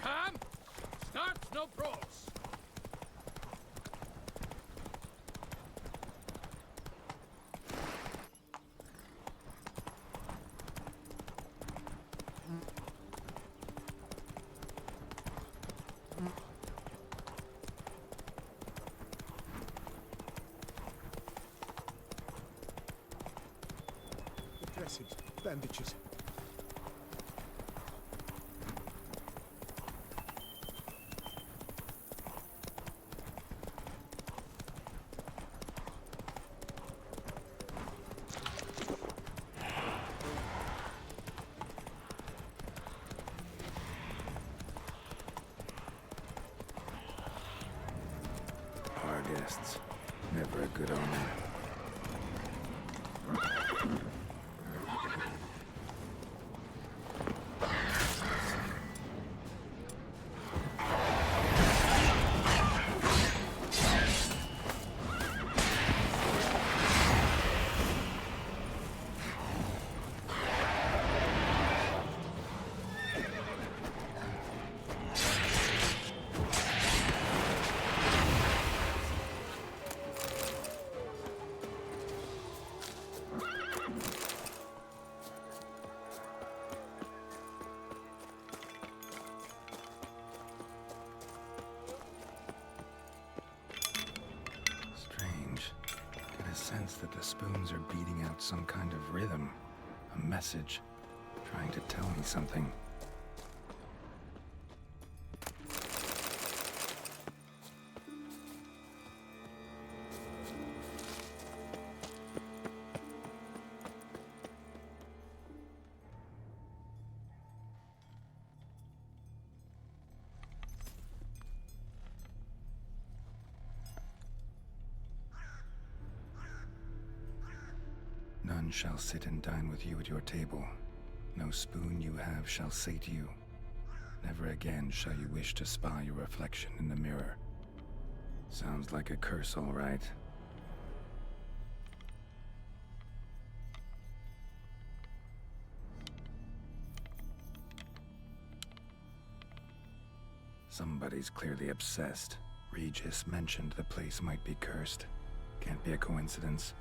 ham? Start no pros. Dressings, bandages. Our guests, never a good omen. Strange. Get a sense that the spoons are beating out some kind of rhythm, a message, trying to tell me something. None shall sit and dine with you at your table. No spoon you have shall sate you. Never again shall you wish to spy your reflection in the mirror. Sounds like a curse, all right. Somebody's clearly obsessed. Regis mentioned the place might be cursed. Can't be a coincidence.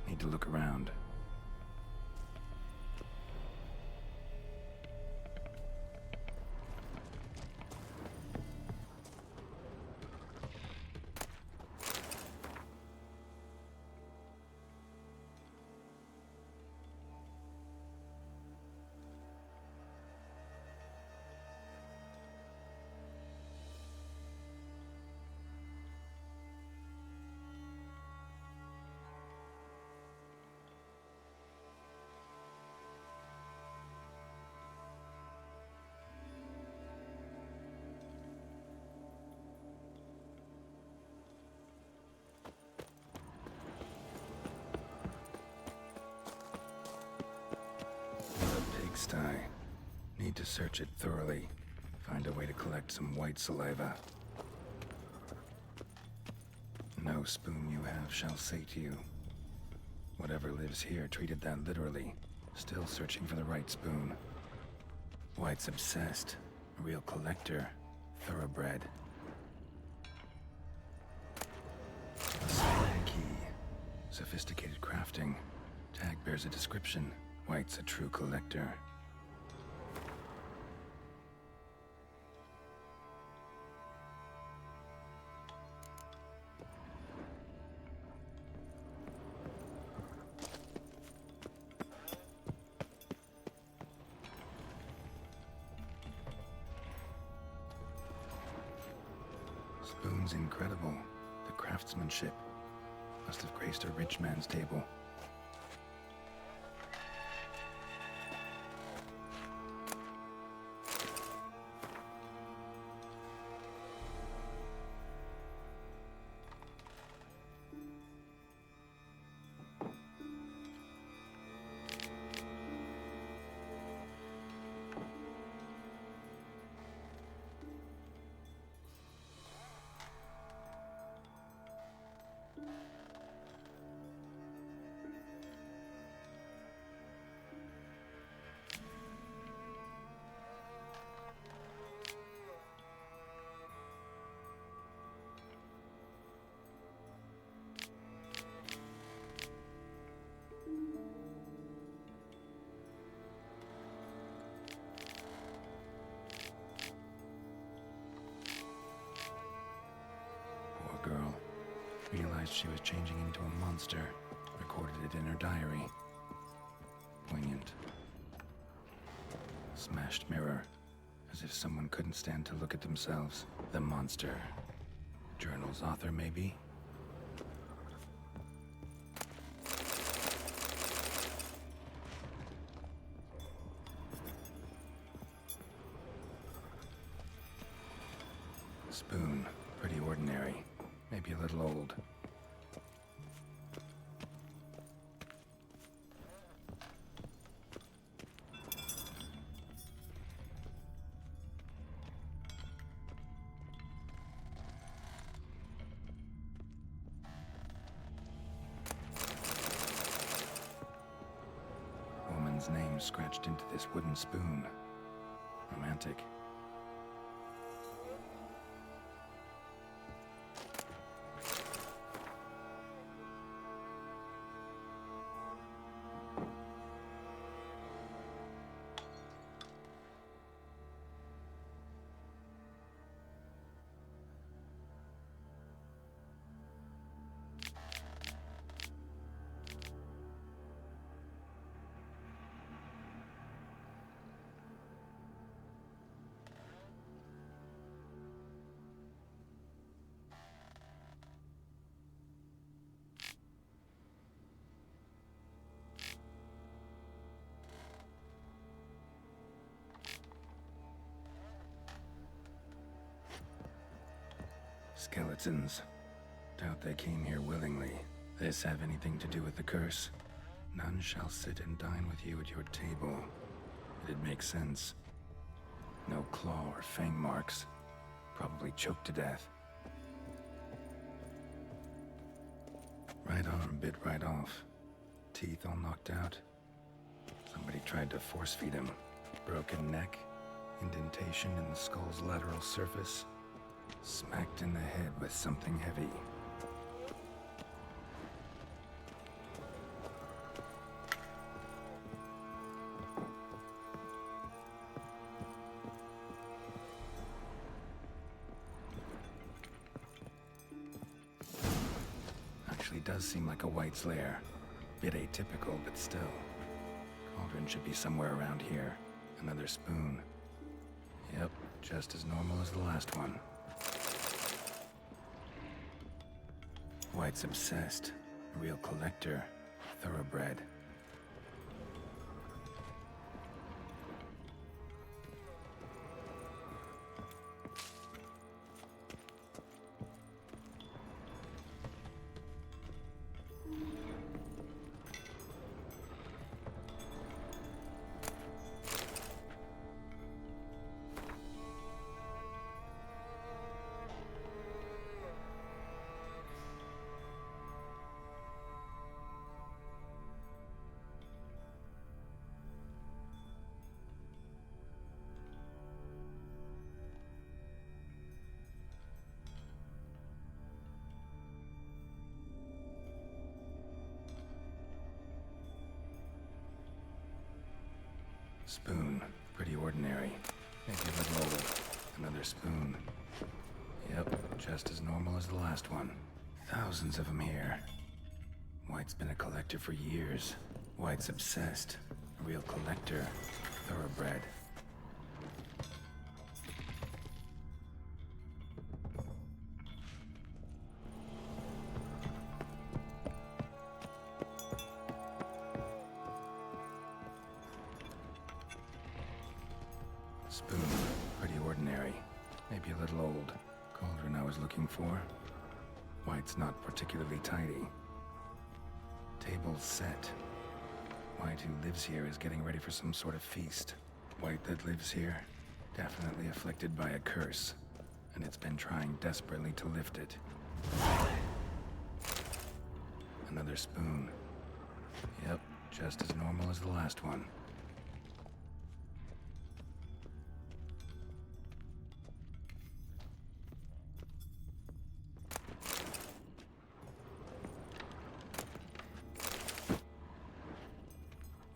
Need to look around. Pigsty. Need to search it thoroughly. Find a way to collect some white saliva. No spoon you have shall sate you. Whatever lives here treated that literally. Still searching for the right spoon. White's obsessed. A real collector. Thoroughbred. A spine key. Sophisticated crafting. Tag bears a description. White's a true collector. Spoon's incredible. The craftsmanship must have graced a rich man's table. Realized she was changing into a monster. Recorded it in her diary. Poignant. Smashed mirror. As if someone couldn't stand to look at themselves. The monster. Journal's author, maybe? Spoon. Pretty ordinary. Maybe a little old. Woman's name scratched into this wooden spoon. Romantic. Skeletons. Doubt they came here willingly. This have anything to do with the curse? None shall sit and dine with you at your table. It'd make sense. No claw or fang marks. Probably choked to death. Right arm bit right off. Teeth all knocked out. Somebody tried to force feed him. Broken neck. Indentation in the skull's lateral surface. Smacked in the head with something heavy. Actually does seem like a White's lair. Bit atypical, but still. Cauldron should be somewhere around here. Another spoon. Yep, just as normal as the last one. White's obsessed. A real collector. Thoroughbred. Spoon. Pretty ordinary. Maybe a little old. Another spoon. Yep, just as normal as the last one. Thousands of them here. White's been a collector for years. White's obsessed. A real collector. Thoroughbred. Spoon. Pretty ordinary. Maybe a little old. Cauldron I was looking for. White's not particularly tidy. Table's set. White who lives here is getting ready for some sort of feast. White that lives here, definitely afflicted by a curse. And it's been trying desperately to lift it. Another spoon. Yep, just as normal as the last one.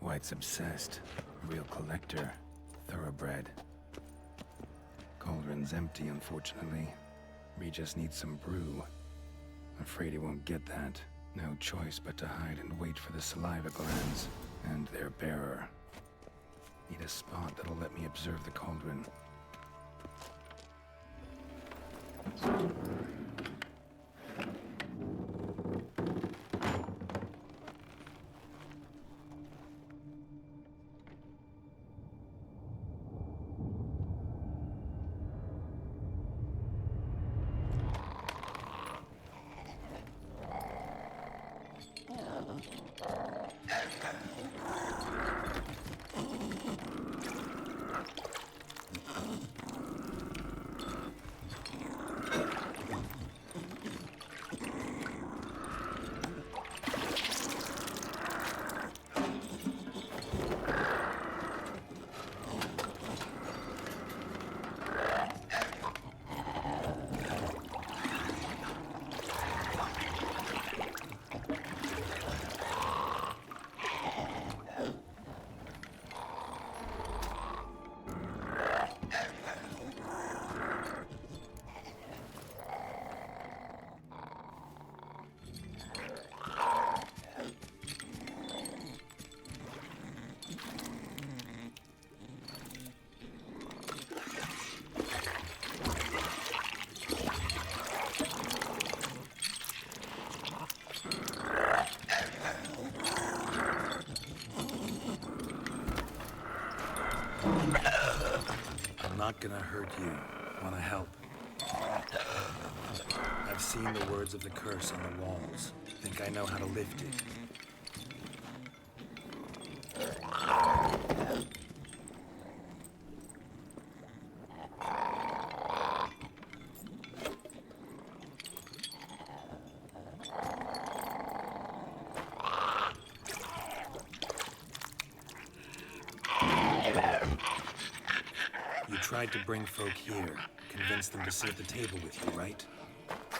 White's obsessed. A real collector. Thoroughbred. Cauldron's empty, unfortunately. We just need some brew. Afraid he won't get that. No choice but to hide and wait for the saliva glands and their bearer. Need a spot that'll let me observe the cauldron. I'm not gonna hurt you. Wanna help? I've seen the words of the curse on the walls. Think I know how to lift it. You tried to bring folk here, convince them to sit at the table with you, right?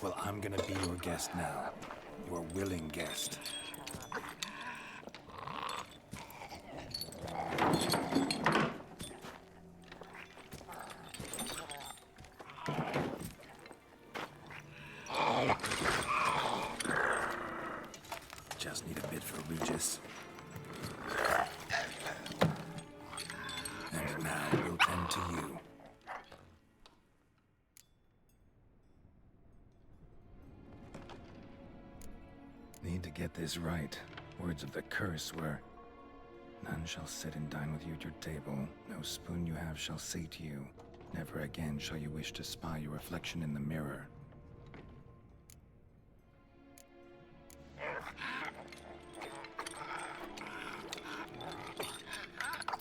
Well, I'm gonna be your guest now. Your willing guest. Just need a bit for Regis. And now we'll tend to you. Need to get this right. Words of the curse were, "None shall sit and dine with you at your table. No spoon you have shall say to you, never again shall you wish to spy your reflection in the mirror."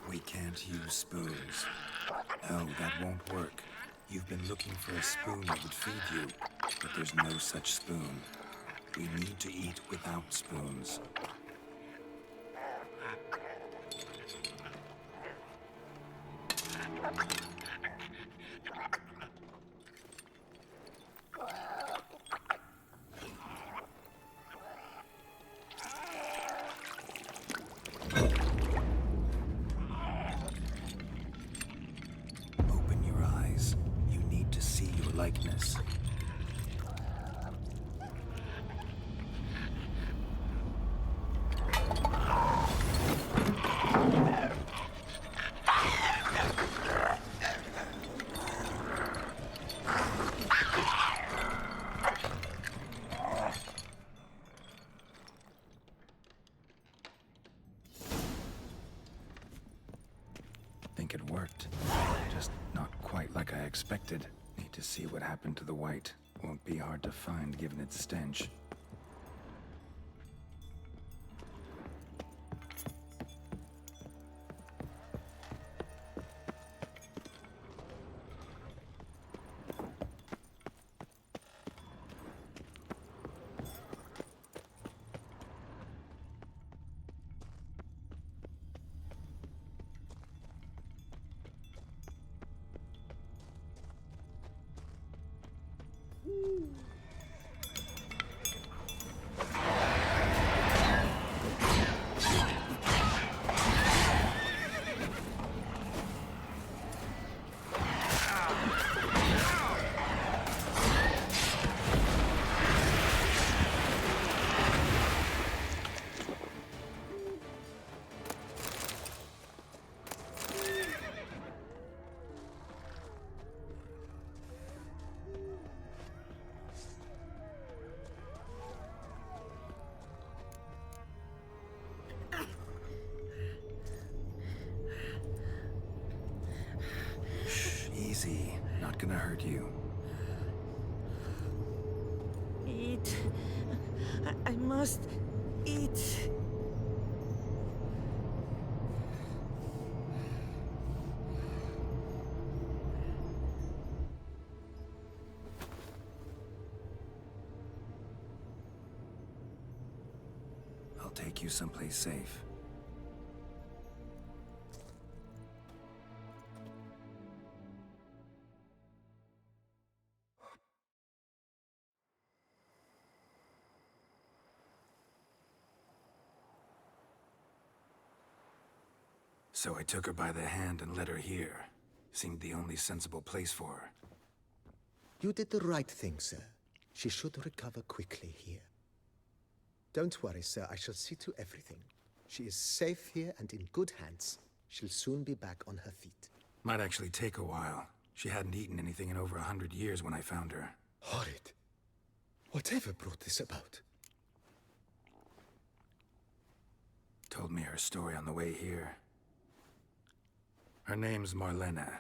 We can't use spoons. No, that won't work. You've been looking for a spoon that would feed you, but there's no such spoon. We need to eat without spoons. Open your eyes. You need to see your likeness. Think it worked. Just not quite like I expected. Need to see what happened to the white. Won't be hard to find given its stench. DLC. Not gonna hurt you. Eat. I must eat. I'll take you someplace safe. So I took her by the hand and led her here. Seemed the only sensible place for her. You did the right thing, sir. She should recover quickly here. Don't worry, sir. I shall see to everything. She is safe here and in good hands. She'll soon be back on her feet. Might actually take a while. She hadn't eaten anything in over 100 years when I found her. Horrid. Whatever brought this about? Told me her story on the way here. Her name's Marlena.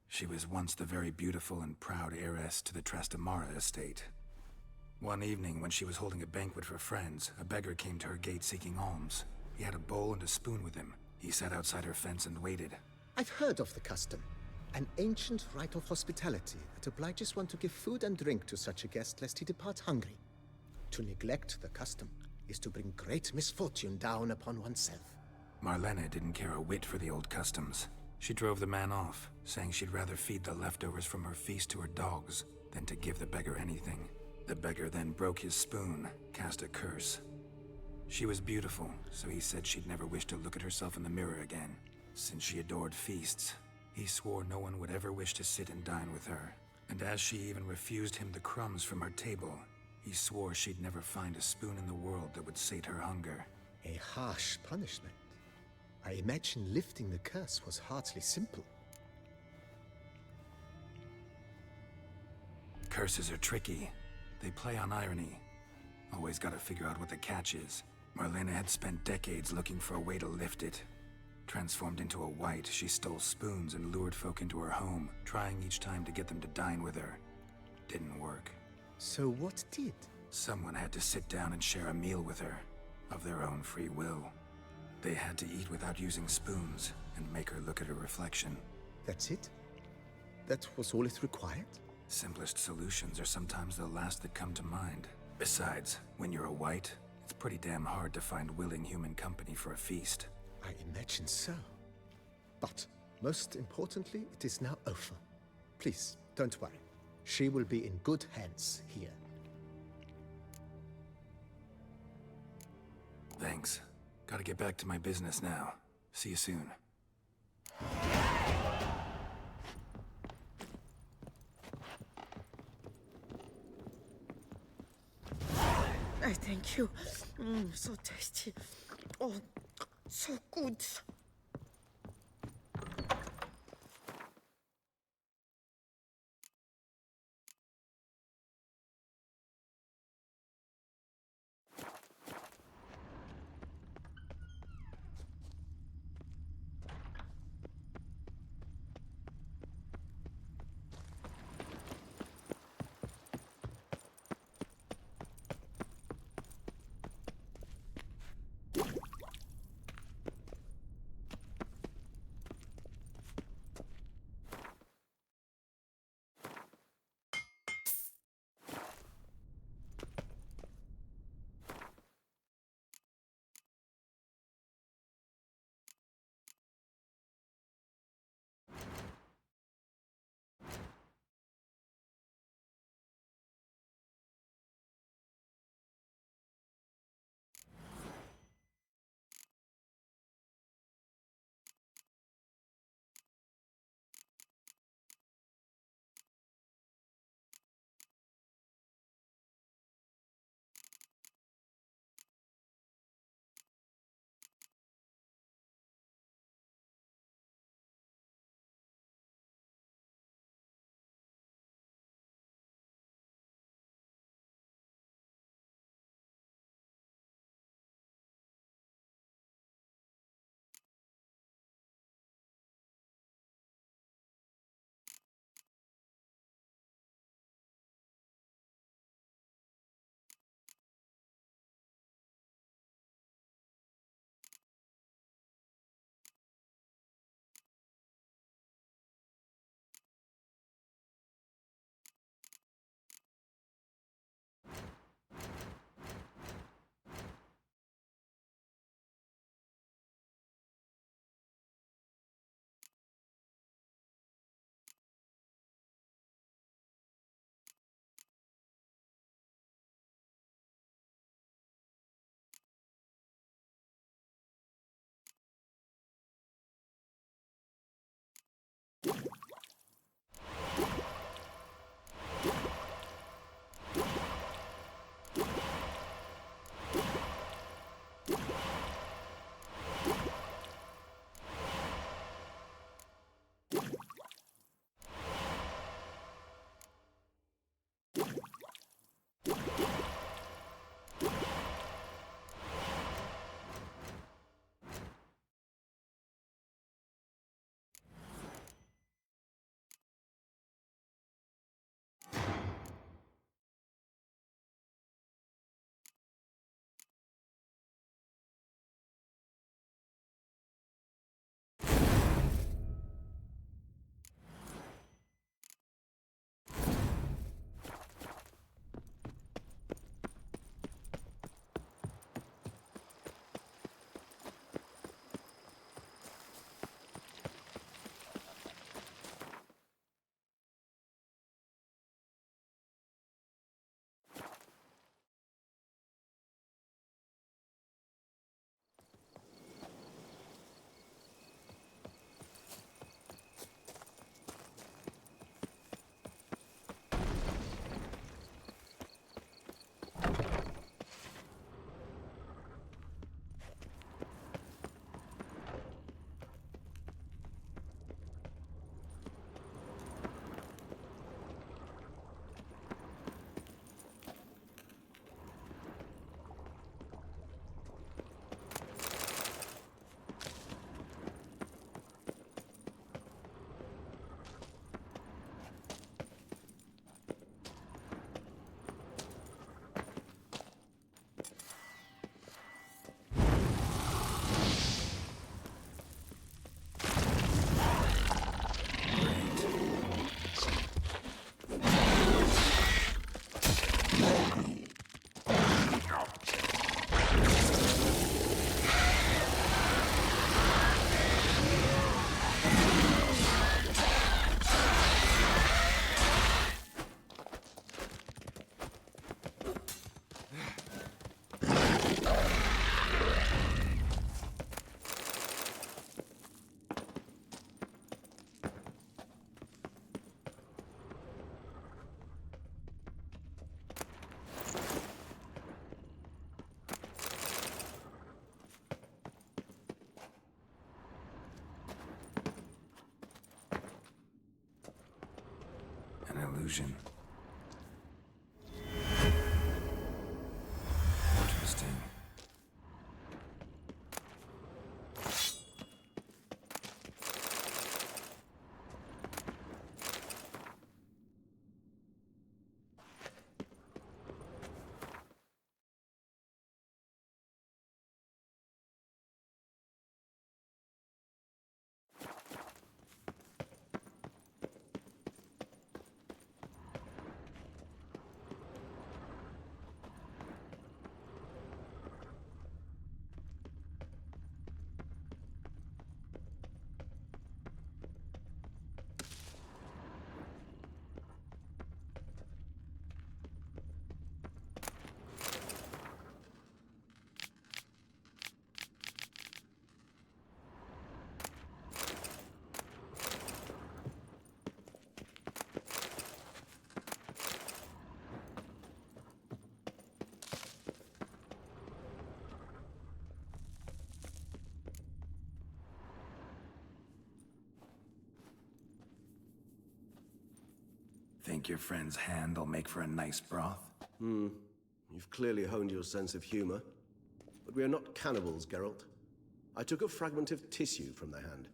She was once the very beautiful and proud heiress to the Trastamara estate. One evening, when she was holding a banquet for friends, a beggar came to her gate seeking alms. He had a bowl and a spoon with him. He sat outside her fence and waited. I've heard of the custom. An ancient rite of hospitality that obliges one to give food and drink to such a guest lest he depart hungry. To neglect the custom is to bring great misfortune down upon oneself. Marlena didn't care a whit for the old customs. She drove the man off, saying she'd rather feed the leftovers from her feast to her dogs than to give the beggar anything. The beggar then broke his spoon, cast a curse. She was beautiful, so he said she'd never wish to look at herself in the mirror again. Since she adored feasts, he swore no one would ever wish to sit and dine with her. And as she even refused him the crumbs from her table, he swore she'd never find a spoon in the world that would sate her hunger. A harsh punishment. I imagine lifting the curse was hardly simple. Curses are tricky. They play on irony. Always gotta figure out what the catch is. Marlena had spent decades looking for a way to lift it. Transformed into a wight, she stole spoons and lured folk into her home, trying each time to get them to dine with her. Didn't work. So what did? Someone had to sit down and share a meal with her, of their own free will. They had to eat without using spoons, and make her look at her reflection. That's it? That was all it required? Simplest solutions are sometimes the last that come to mind. Besides, when you're a wight, it's pretty damn hard to find willing human company for a feast. I imagine so. But, most importantly, it is now over. Please, don't worry. She will be in good hands here. Thanks. Gotta get back to my business now. See you soon. I thank you. So tasty. Oh, so good. conclusion. Interesting. Think your friend's hand'll make for a nice broth? You've clearly honed your sense of humor. But we are not cannibals, Geralt. I took a fragment of tissue from the hand.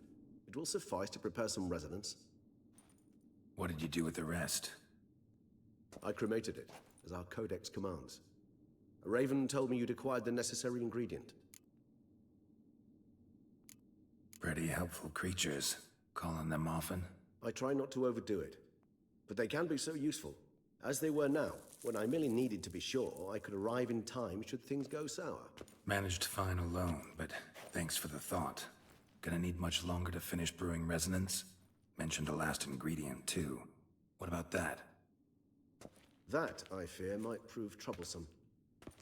It will suffice to prepare some resonance. What did you do with the rest? I cremated it, as our codex commands. A raven told me you'd acquired the necessary ingredient. Pretty helpful creatures. Call on them often? I try not to overdo it. But they can be so useful, as they were now, when I merely needed to be sure I could arrive in time should things go sour. Managed fine alone, but thanks for the thought. Gonna need much longer to finish brewing resonance? Mentioned a last ingredient, too. What about that? That, I fear, might prove troublesome.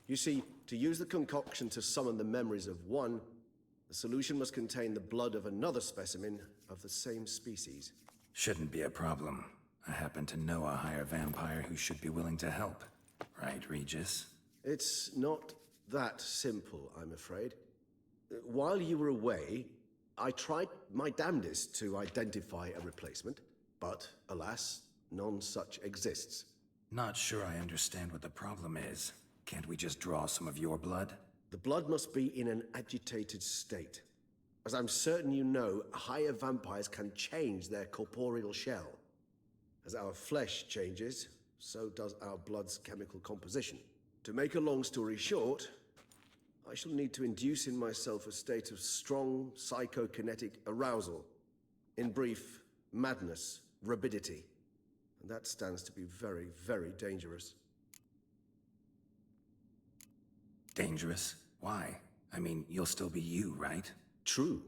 You see, to use the concoction to summon the memories of one, the solution must contain the blood of another specimen of the same species. Shouldn't be a problem. I happen to know a higher vampire who should be willing to help. Right, Regis? It's not that simple, I'm afraid. While you were away, I tried my damnedest to identify a replacement, but alas, none such exists. Not sure I understand what the problem is. Can't we just draw some of your blood? The blood must be in an agitated state. As I'm certain you know, higher vampires can change their corporeal shell. As our flesh changes, so does our blood's chemical composition. To make a long story short, I shall need to induce in myself a state of strong psychokinetic arousal. In brief, madness, rabidity. And that stands to be very, very dangerous. Dangerous? Why? I mean, you'll still be you, right? True,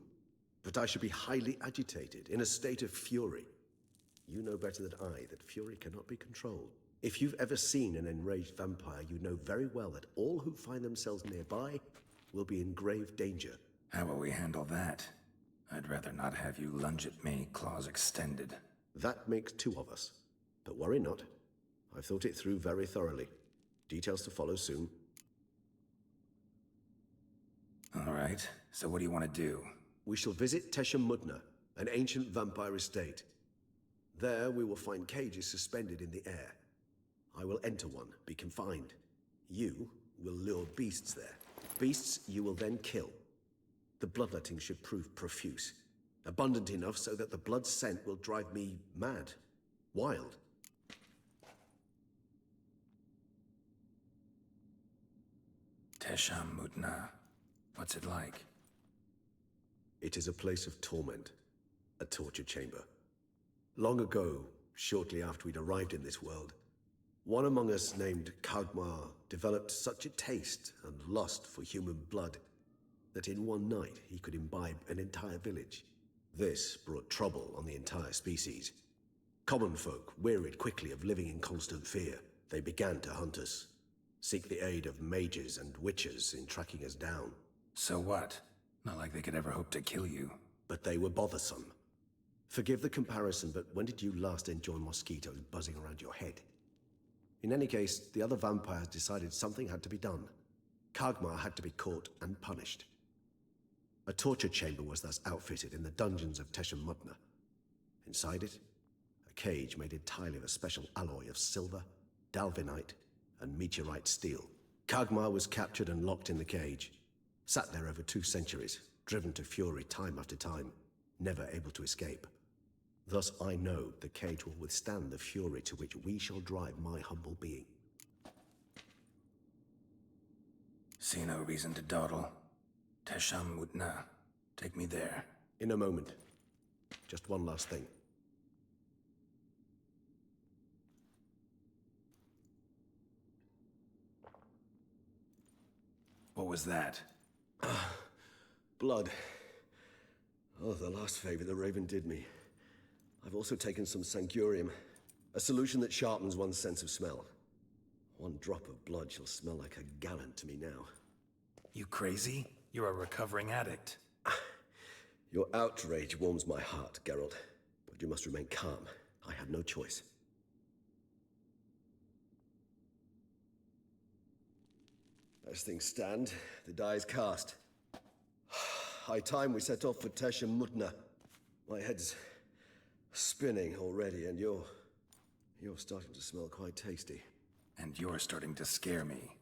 but I should be highly agitated, in a state of fury. You know better than I that fury cannot be controlled. If you've ever seen an enraged vampire, you know very well that all who find themselves nearby will be in grave danger. How will we handle that? I'd rather not have you lunge at me, claws extended. That makes two of us. But worry not. I've thought it through very thoroughly. Details to follow soon. All right, so what do you want to do? We shall visit Tesha Mudna, an ancient vampire estate. There we will find cages suspended in the air. I will enter one, be confined. You will lure beasts there. Beasts you will then kill. The bloodletting should prove profuse. Abundant enough so that the blood scent will drive me mad. Wild. Tesha Mudna. What's it like? It is a place of torment. A torture chamber. Long ago, shortly after we'd arrived in this world, one among us named Kagmar developed such a taste and lust for human blood that in one night he could imbibe an entire village. This brought trouble on the entire species. Common folk wearied quickly of living in constant fear. They began to hunt us, seek the aid of mages and witches in tracking us down. So what? Not like they could ever hope to kill you. But they were bothersome. Forgive the comparison, but when did you last enjoy mosquitoes buzzing around your head? In any case, the other vampires decided something had to be done. Kagmar had to be caught and punished. A torture chamber was thus outfitted in the dungeons of Tesha Mudna. Inside it, a a cage made entirely of a special alloy of silver, dalvinite, and meteorite steel. Kagmar was captured and locked in the cage. Sat there over 2 centuries, driven to fury time after time, never able to escape. Thus I know the cage will withstand the fury to which we shall drive my humble being. See no reason to dawdle. Tesham Mutna. Take me there. In a moment. Just one last thing. What was that? Blood. Oh, the last favor the Raven did me. I've also taken some Sancurium, a solution that sharpens one's sense of smell. 1 drop of blood shall smell like a gallon to me now. You crazy? You're a recovering addict. Your outrage warms my heart, Geralt. But you must remain calm. I had no choice. As things stand, the die is cast. High time we set off for Teshem Mutna. My head's spinning already, and you're starting to smell quite tasty. And you're starting to scare me.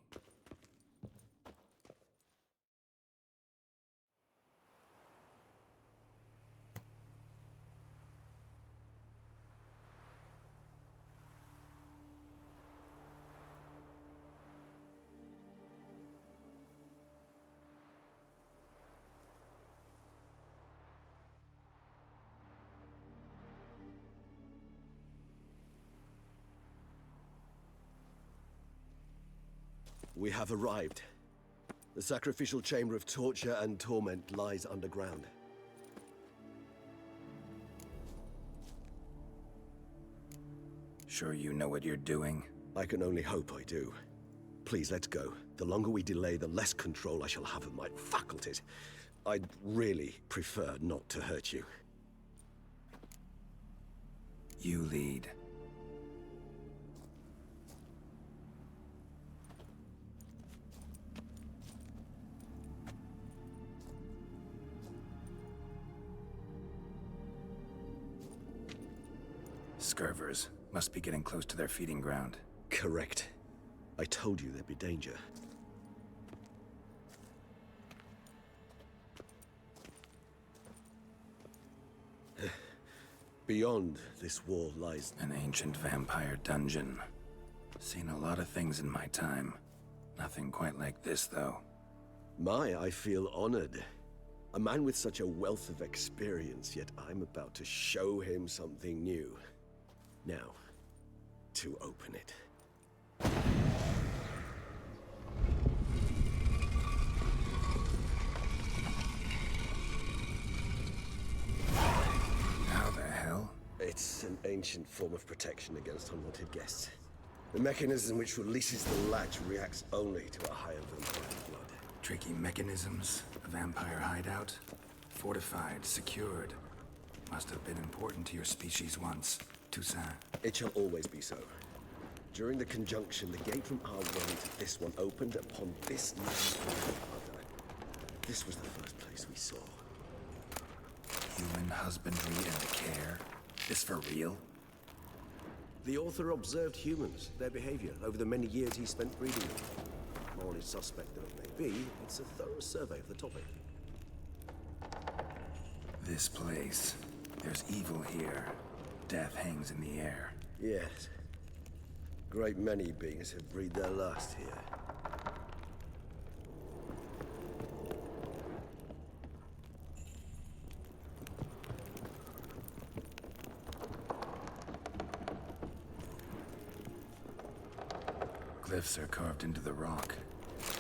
We have arrived. The sacrificial chamber of torture and torment lies underground. Sure you know what you're doing? I can only hope I do. Please, let's go. The longer we delay, the less control I shall have of my faculties. I'd really prefer not to hurt you. You lead. Scurvers must be getting close to their feeding ground. Correct. I told you there'd be danger. Beyond this wall lies... An ancient vampire dungeon. Seen a lot of things in my time. Nothing quite like this, though. I feel honored. A man with such a wealth of experience, yet I'm about to show him something new. Now, to open it. How the hell? It's an ancient form of protection against unwanted guests. The mechanism which releases the latch reacts only to a higher vampire blood. Tricky mechanisms, a vampire hideout. Fortified, secured. Must have been important to your species once, Toussaint. It shall always be so. During the conjunction, the gate from our world to this one opened upon this land and other. This was the first place we saw. Human husbandry and care? This for real? The author observed humans, their behavior, over the many years he spent breeding them. Morally suspect though it may be, it's a thorough survey of the topic. This place. There's evil here. Death hangs in the air. Yes. Great many beings have breathed their last here. Glyphs are carved into the rock.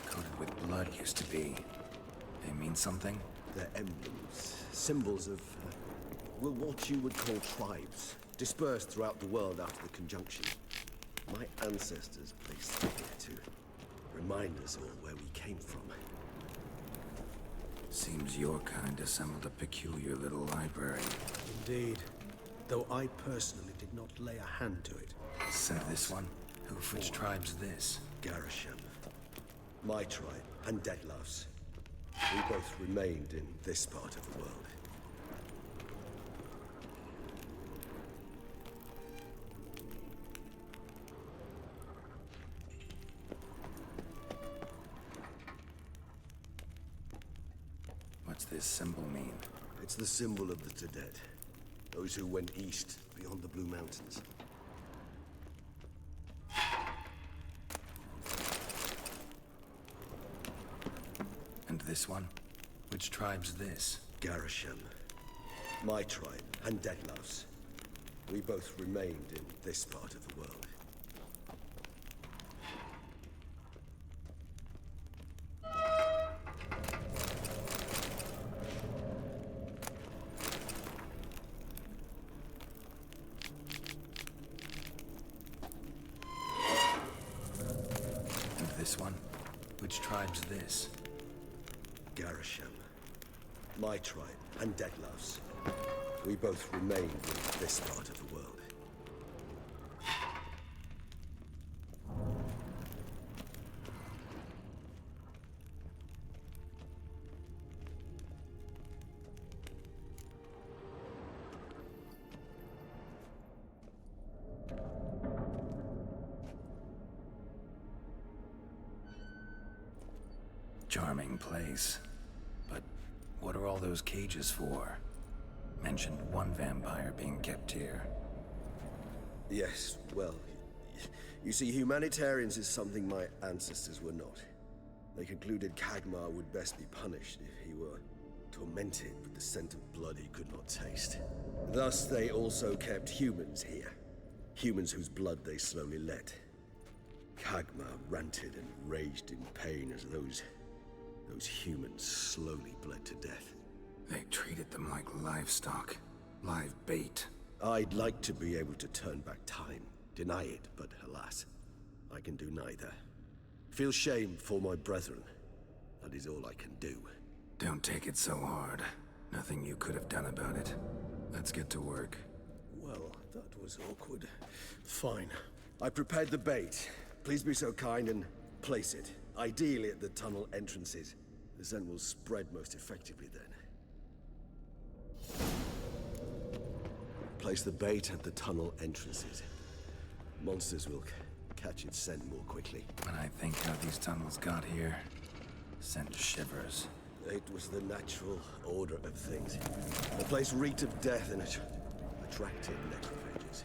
Coated with blood used to be. They mean something? They're emblems, symbols of, well, what you would call tribes, dispersed throughout the world after the conjunction. My ancestors placed them here to remind us all where we came from. Seems your kind assembled a peculiar little library. Indeed. Though I personally did not lay a hand to it. Said this one? Which tribe's this? Garisham. My tribe, and Deadlove's. We both remained in this part of the world. What's this symbol mean? It's the symbol of the Dead, those who went east beyond the Blue Mountains. And this one? Which tribe's this? Garisham. My tribe, and Deadloves. We both remained in this part of the world. And this one? Which tribe's this? Garisham. My tribe, and Deadloves. We both remained in this part of the world. Charming place. But what are all those cages for? Mentioned one vampire being kept here. Yes, well, you see, humanitarians is something my ancestors were not. They concluded Kagmar would best be punished if he were tormented with the scent of blood he could not taste. Thus, they also kept humans here. Humans whose blood they slowly let. Kagmar ranted and raged in pain as those humans slowly bled to death. They treated them like livestock. Live bait. I'd like to be able to turn back time, deny it, but alas, I can do neither. Feel shame for my brethren. That is all I can do. Don't take it so hard. Nothing you could have done about it. Let's get to work. Well, that was awkward. Fine. I prepared the bait. Please be so kind and place it. Ideally at the tunnel entrances. The scent will spread most effectively then. Place the bait at the tunnel entrances. Monsters will catch its scent more quickly. When I think how these tunnels got here, sent shivers. It was the natural order of things. The place reeked of death and attracted necrophages.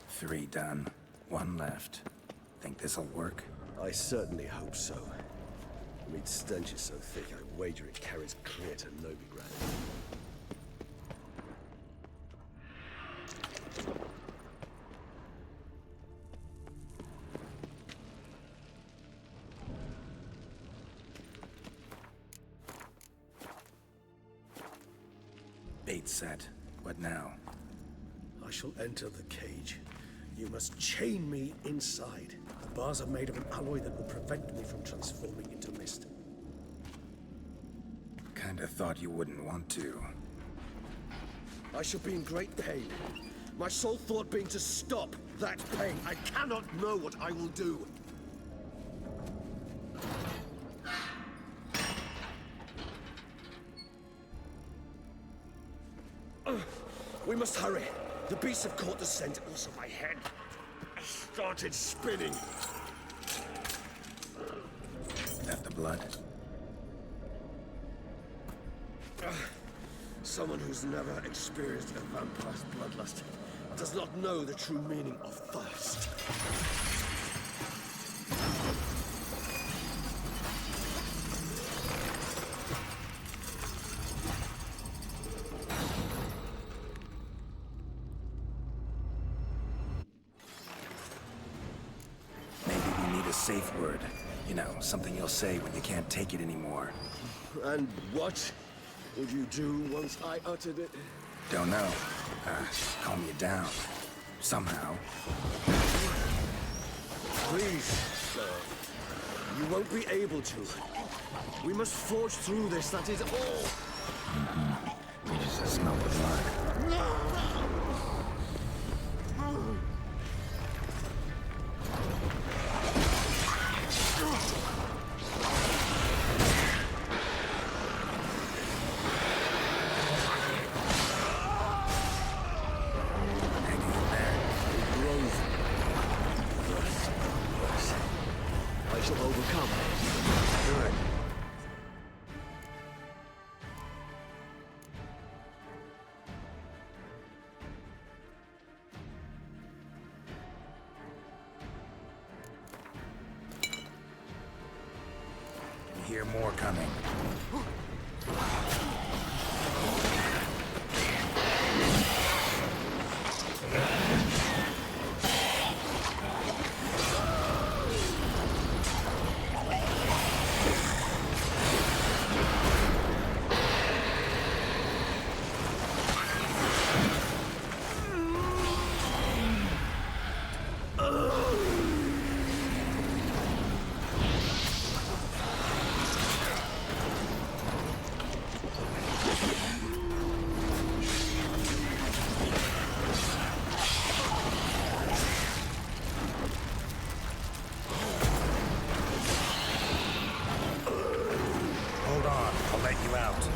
Three done. One left. Think this'll work? I certainly hope so. The meat stench is so thick, I wager it carries clear to Novigrad. Bait set. What now? I shall enter the cage. You must chain me inside. The bars are made of an alloy that will prevent me from transforming into mist. Kinda thought you wouldn't want to. I shall be in great pain. My sole thought being to stop that pain. I cannot know what I will do. We must hurry. The beasts have caught the scent, also my head started spinning. That the blood? Someone who's never experienced a vampire's bloodlust does not know the true meaning of thirst. Safe word. You know, something you'll say when you can't take it anymore. And what would you do once I uttered it? Don't know. Calm you down. Somehow. Please, sir. You won't be able to. We must forge through this, that is all. We just smell the blood. I shall overcome. Good. You hear more coming. Hold on, I'll let you out.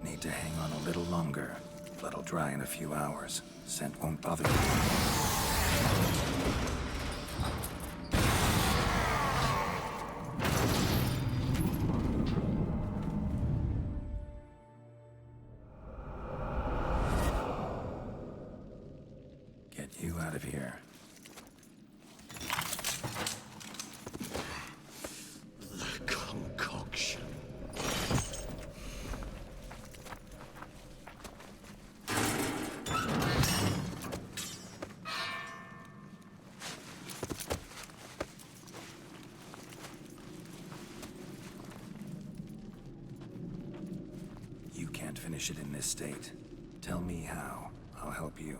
Need to hang on a little longer. Blood'll dry in a few hours. Scent won't bother you. Get you out of here. The concoction. You can't finish it in this state. Tell me how. I'll help you.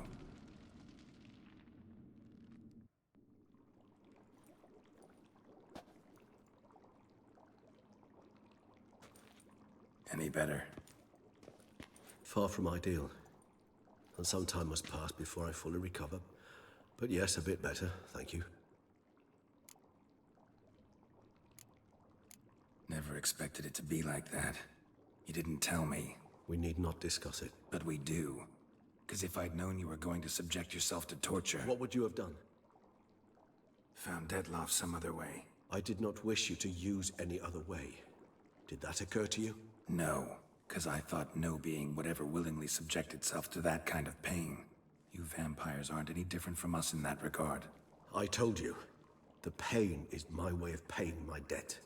Any better? Far from ideal. And some time must pass before I fully recover. But yes, a bit better, thank you. Never expected it to be like that. You didn't tell me. We need not discuss it. But we do. Because if I'd known you were going to subject yourself to torture... What would you have done? Found Dettlaff some other way. I did not wish you to use any other way. Did that occur to you? No. Because I thought no being would ever willingly subject itself to that kind of pain. You vampires aren't any different from us in that regard. I told you. The pain is my way of paying my debt.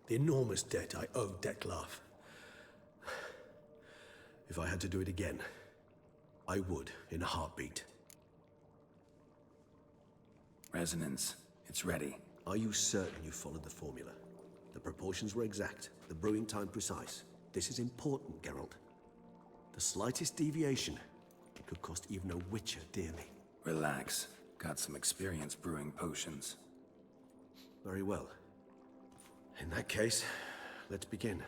The enormous debt I owe Dettlaff. If I had to do it again, I would, in a heartbeat. Resonance. It's ready. Are you certain you followed the formula? The proportions were exact, the brewing time precise. This is important, Geralt. The slightest deviation could cost even a witcher dearly. Relax. Got some experience brewing potions. Very well. In that case, let's begin.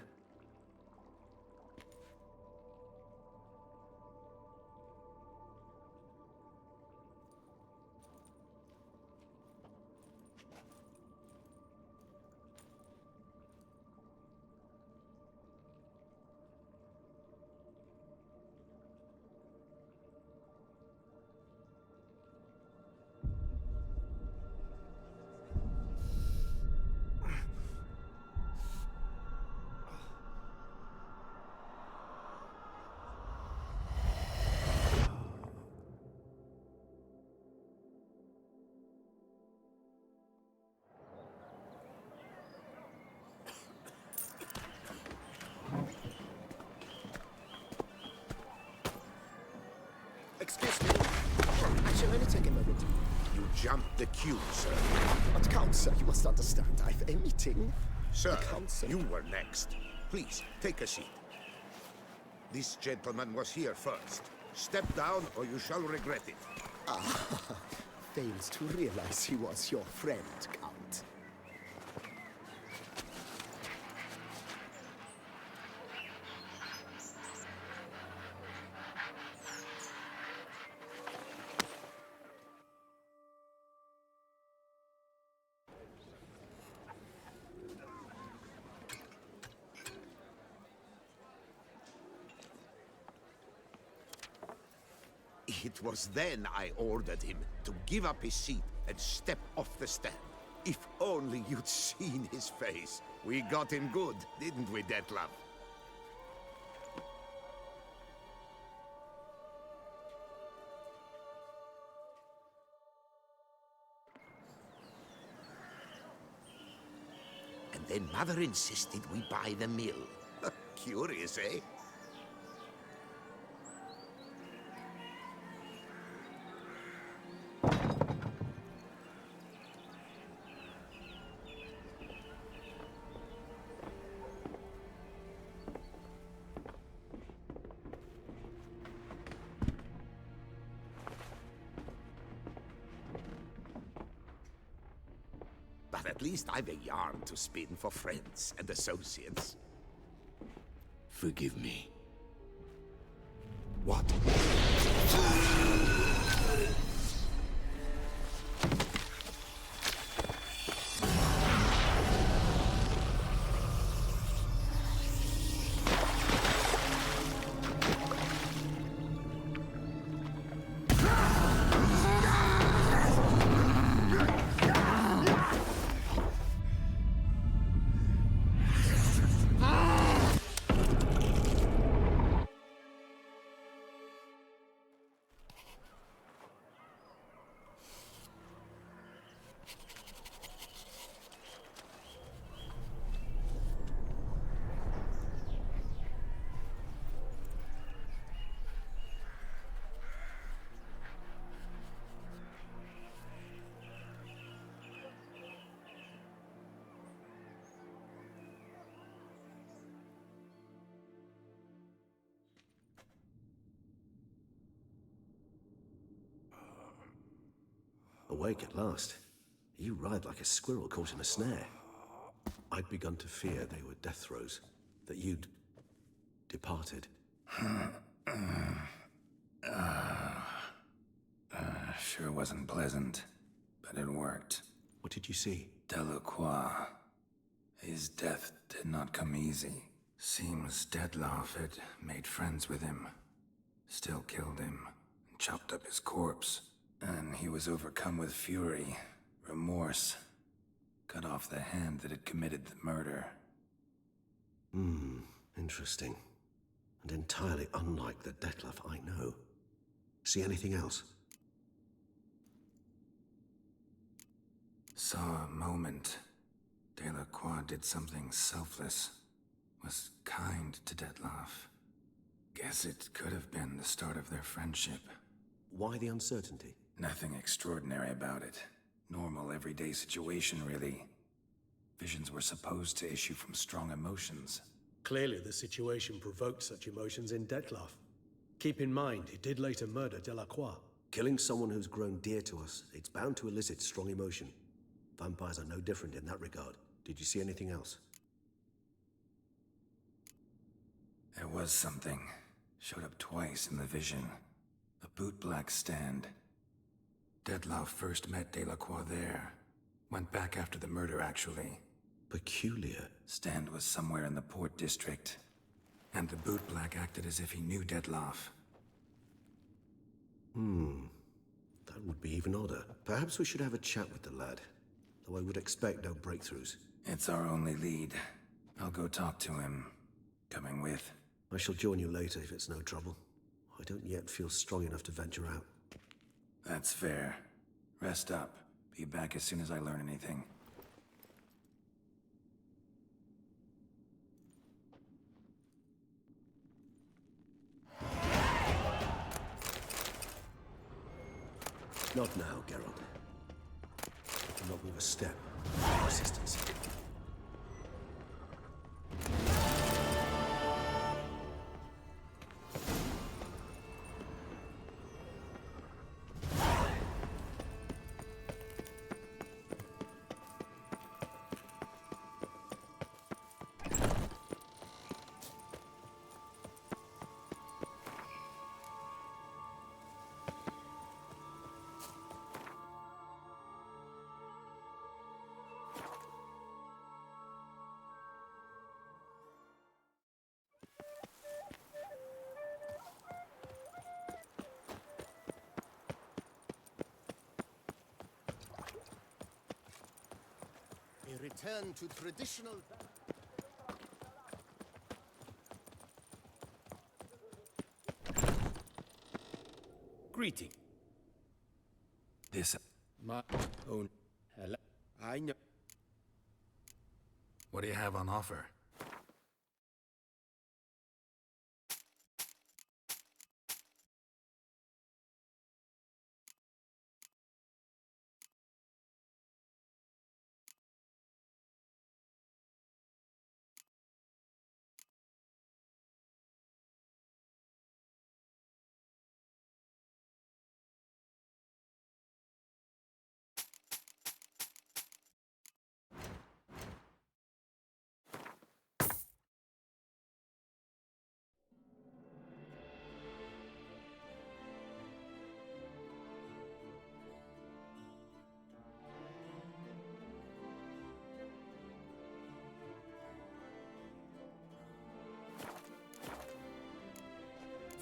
Excuse me. I shall only take a moment. You jumped the queue, sir. But Count, sir, you must understand. I've a meeting. Sir, Council. you were next. Please, take a seat. This gentleman was here first. Step down or you shall regret it. Fails to realize he was your friend, Count. It was then I ordered him to give up his seat and step off the stand. If only you'd seen his face. We got him good, didn't we, Detlef? And then Mother insisted we buy the mill. Curious, eh? But at least I've a yarn to spin for friends and associates. Forgive me. What? Awake at last. You ride like a squirrel caught in a snare. I'd begun to fear they were death throes, that you'd departed. Sure wasn't pleasant, but it worked. What did you see? Delacroix. His death did not come easy. Seems Detlef had made friends with him. Still killed him, and chopped up his corpse. And he was overcome with fury, remorse. Cut off the hand that had committed the murder. Interesting. And entirely unlike the Detlef I know. See anything else? Saw a moment. Delacroix did something selfless. Was kind to Detlef. Guess it could have been the start of their friendship. Why the uncertainty? Nothing extraordinary about it. Normal, everyday situation, really. Visions were supposed to issue from strong emotions. Clearly, the situation provoked such emotions in Detlef. Keep in mind, he did later murder Delacroix. Killing someone who's grown dear to us, it's bound to elicit strong emotion. Vampires are no different in that regard. Did you see anything else? There was something. Showed up twice in the vision. A bootblack stand. Detlef first met Delacroix there. Went back after the murder, actually. Peculiar. Stand was somewhere in the Port District. And the bootblack acted as if he knew Detlef. That would be even odder. Perhaps we should have a chat with the lad. Though I would expect no breakthroughs. It's our only lead. I'll go talk to him. Coming with? I shall join you later if it's no trouble. I don't yet feel strong enough to venture out. That's fair. Rest up. Be back as soon as I learn anything. Not now, Geralt. Do not move a step. Resistance. A return to traditional... Greeting. This. My own. Hello. I know. What do you have on offer?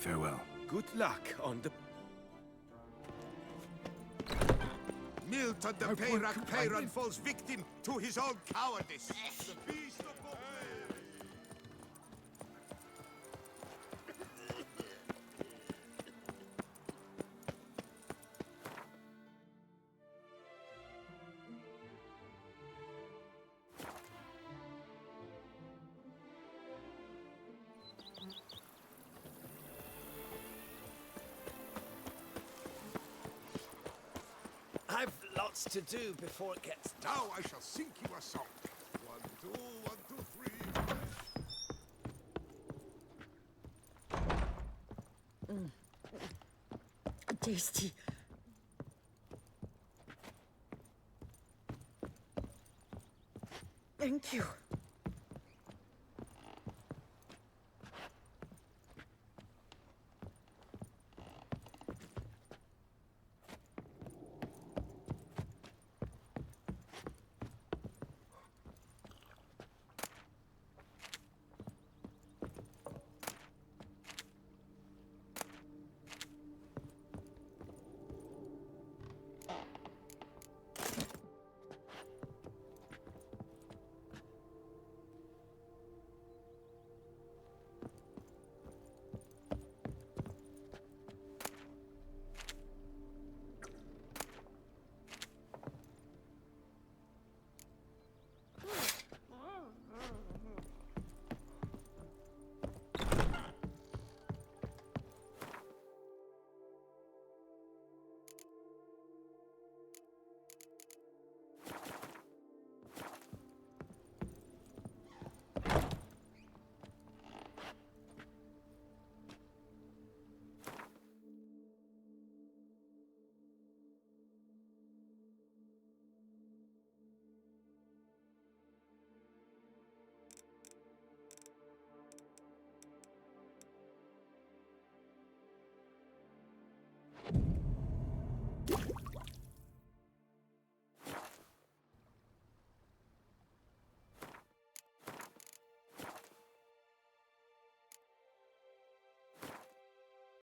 Farewell. Good luck on the. Milton the Peyrac Peyron falls victim to his own cowardice. The beast of I've lots to do before it gets... Now I shall sing you a song. 1, 2, 1, 2, 3. Tasty. Thank you.